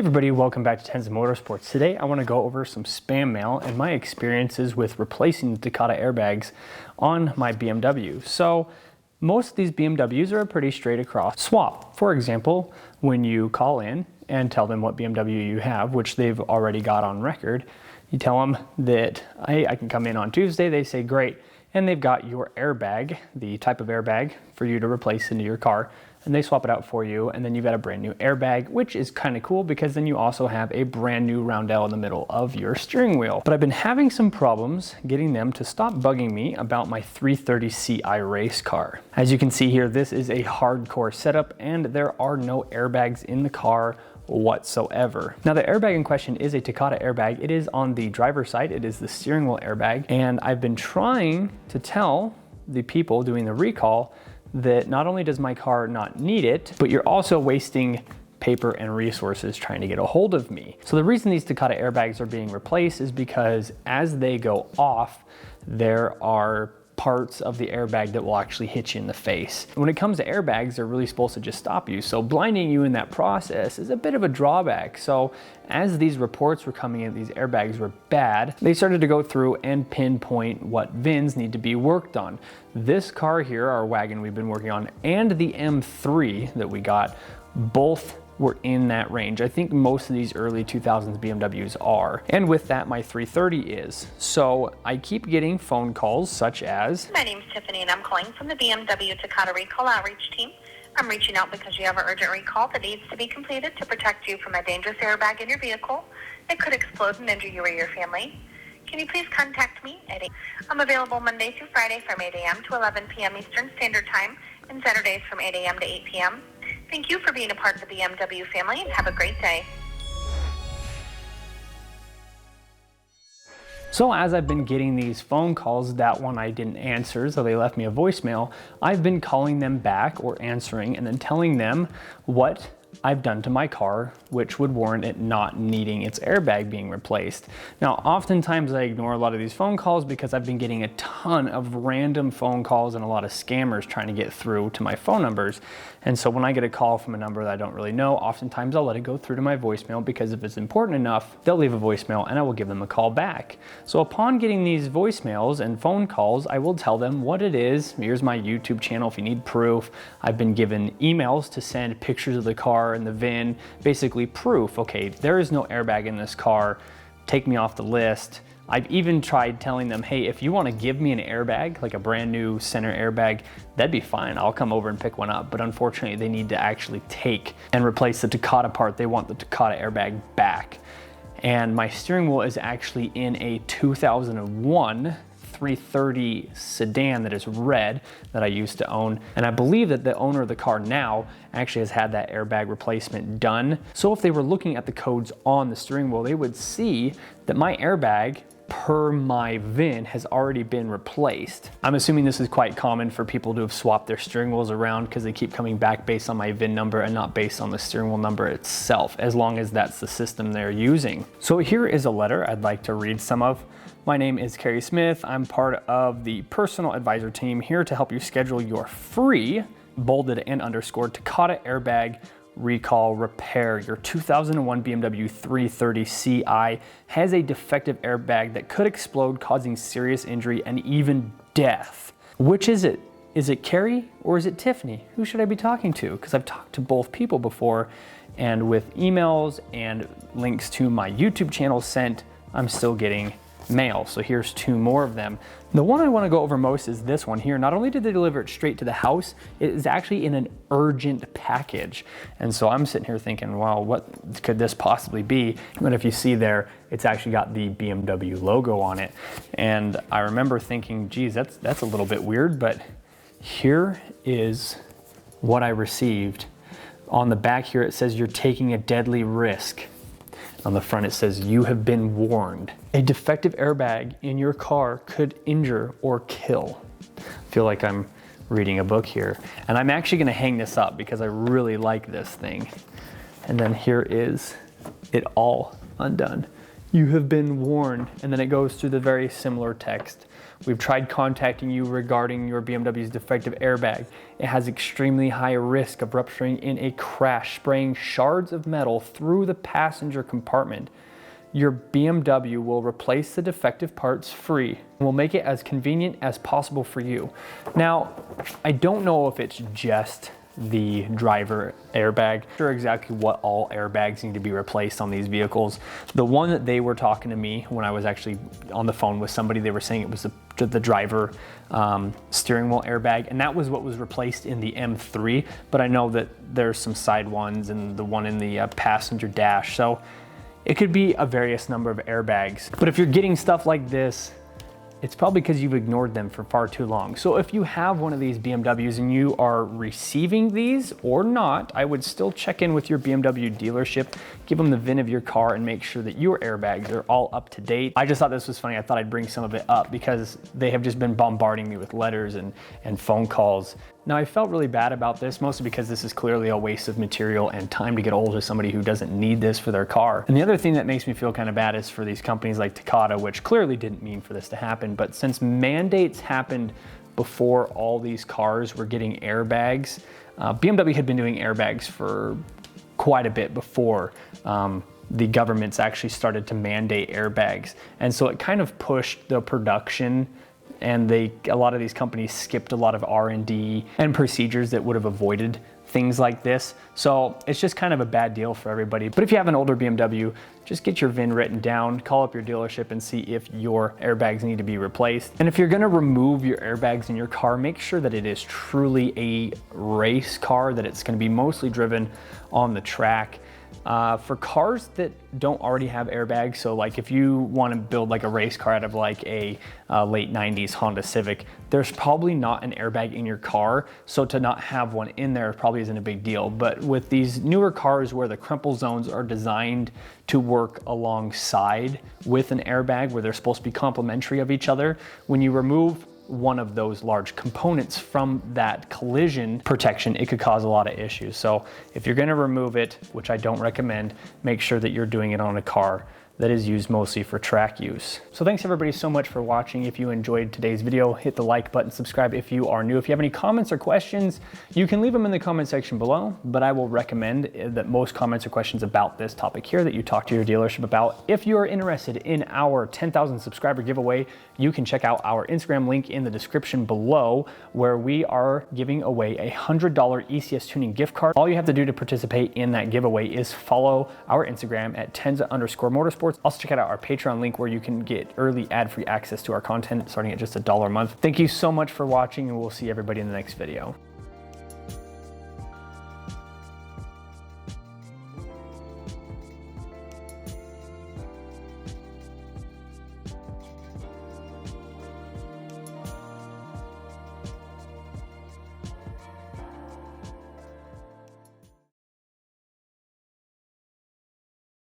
everybody, welcome back to Tenza Motorsports. Today I want to go over some spam mail and my experiences with replacing the Takata airbags on my BMW. So most of these BMWs are a pretty straight across swap. For example, when you call in and tell them what BMW you have, which they've already got on record, you tell them that I can come in on Tuesday. They say great, and they've got your airbag, the type of airbag for you to replace into your car, and they swap it out for you, and then you've got a brand new airbag, which is kind of cool because then you also have a brand new roundel in the middle of your steering wheel. But I've been having some problems getting them to stop bugging me about my 330 Ci race car. As you can see here, this is a hardcore setup and there are no airbags in the car whatsoever. Now the airbag in question is a Takata airbag. It is on the driver's side, it is the steering wheel airbag, and I've been trying to tell the people doing the recall that not only does my car not need it, but you're also wasting paper and resources trying to get a hold of me. So the reason these Takata airbags are being replaced is because as they go off, there are parts of the airbag that will actually hit you in the face. When it comes to airbags, they're really supposed to just stop you. So blinding you in that process is a bit of a drawback. So as these reports were coming in, these airbags were bad, they started to go through and pinpoint what VINs need to be worked on. This car here, our wagon we've been working on, and the M3 that we got, both were in that range. I think most of these early 2000s BMWs are. And with that, my 330 is. So I keep getting phone calls such as, "My name's Tiffany and I'm calling from the BMW Takata Recall Outreach Team. I'm reaching out because you have an urgent recall that needs to be completed to protect you from a dangerous airbag in your vehicle that could explode and injure you or your family. Can you please contact me at 8? I'm available Monday through Friday from 8 a.m. to 11 p.m. Eastern Standard Time and Saturdays from 8 a.m. to 8 p.m. Thank you for being a part of the BMW family and have a great day." So as I've been getting these phone calls, that one I didn't answer, so they left me a voicemail. I've been calling them back or answering and then telling them what I've done to my car, which would warrant it not needing its airbag being replaced. Now, oftentimes I ignore a lot of these phone calls because I've been getting a ton of random phone calls and a lot of scammers trying to get through to my phone numbers. And so when I get a call from a number that I don't really know, oftentimes I'll let it go through to my voicemail because if it's important enough, they'll leave a voicemail and I will give them a call back. So upon getting these voicemails and phone calls, I will tell them what it is. Here's my YouTube channel if you need proof. I've been given emails to send pictures of the car and the VIN, basically proof. Okay, there is no airbag in this car. Take me off the list. I've even tried telling them, hey, if you want to give me an airbag, like a brand new center airbag, that'd be fine. I'll come over and pick one up. But unfortunately, they need to actually take and replace the Takata part. They want the Takata airbag back. And my steering wheel is actually in a 2001 330 sedan that is red that I used to own. And I believe that the owner of the car now actually has had that airbag replacement done. So if they were looking at the codes on the steering wheel, they would see that my airbag per my VIN has already been replaced. I'm assuming this is quite common for people to have swapped their steering wheels around because they keep coming back based on my VIN number and not based on the steering wheel number itself, as long as that's the system they're using. So here is a letter I'd like to read some of. My name is Kerry Smith. I'm part of the personal advisor team here to help you schedule your free, bolded and underscored, Takata airbag recall repair. Your 2001 BMW 330 Ci has a defective airbag that could explode, causing serious injury and even death. Which is it? Is it Kerry or is it Tiffany? Who should I be talking to? Because I've talked to both people before, and with emails and links to my YouTube channel sent, I'm still getting mail. So here's two more of them. The one I want to go over most is this one here. Not only did they deliver it straight to the house, it is actually in an urgent package. And so I'm sitting here thinking, wow, what could this possibly be? But if you see there, it's actually got the BMW logo on it. And I remember thinking, geez, that's a little bit weird, but here is what I received. On the back here, it says, "You're taking a deadly risk." On the front it says, "You have been warned. A defective airbag in your car could injure or kill." I feel like I'm reading a book here. And I'm actually gonna hang this up because I really like this thing. And then here is it all undone. "You have been warned." And then it goes through the very similar text We've tried contacting you regarding your BMW's defective airbag. It has extremely high risk of rupturing in a crash, spraying shards of metal through the passenger compartment. Your BMW will replace the defective parts free and will make it as convenient as possible for you. Now, I don't know if it's just the driver airbag. I'm not sure exactly what all airbags need to be replaced on these vehicles. The one that they were talking to me when I was actually on the phone with somebody, they were saying it was the driver steering wheel airbag, and that was what was replaced in the M3, but I know that there's some side ones and the one in the passenger dash. So it could be a various number of airbags. But if you're getting stuff like this, it's probably because you've ignored them for far too long. So if you have one of these BMWs and you are receiving these or not, I would still check in with your BMW dealership, give them the VIN of your car, and make sure that your airbags are all up to date. I just thought this was funny. I thought I'd bring some of it up because they have just been bombarding me with letters and phone calls. Now, I felt really bad about this, mostly because this is clearly a waste of material and time to get hold of somebody who doesn't need this for their car. And the other thing that makes me feel kind of bad is for these companies like Takata, which clearly didn't mean for this to happen, but since mandates happened before all these cars were getting airbags, BMW had been doing airbags for quite a bit before the governments actually started to mandate airbags. And so it kind of pushed the production, and a lot of these companies skipped a lot of R&D and procedures that would have avoided things like this. So it's just kind of a bad deal for everybody. But if you have an older BMW, just get your VIN written down, call up your dealership and see if your airbags need to be replaced. And if you're gonna remove your airbags in your car, make sure that it is truly a race car, that it's gonna be mostly driven on the track. For cars that don't already have airbags, so like if you want to build like a race car out of like a late 90s Honda Civic, there's probably not an airbag in your car, so to not have one in there probably isn't a big deal. But with these newer cars where the crumple zones are designed to work alongside with an airbag, where they're supposed to be complementary of each other, when you remove one of those large components from that collision protection, it could cause a lot of issues. So if you're gonna remove it, which I don't recommend, make sure that you're doing it on a car that is used mostly for track use. So thanks everybody so much for watching. If you enjoyed today's video, hit the like button, subscribe if you are new. If you have any comments or questions, you can leave them in the comment section below, but I will recommend that most comments or questions about this topic here that you talk to your dealership about. If you are interested in our 10,000 subscriber giveaway, you can check out our Instagram link in the description below, where we are giving away a $100 ECS tuning gift card. All you have to do to participate in that giveaway is follow our Instagram at Tenza_Motorsports. Also check out our Patreon link, where you can get early ad-free access to our content starting at just $1 a month. Thank you so much for watching, and we'll see everybody in the next video.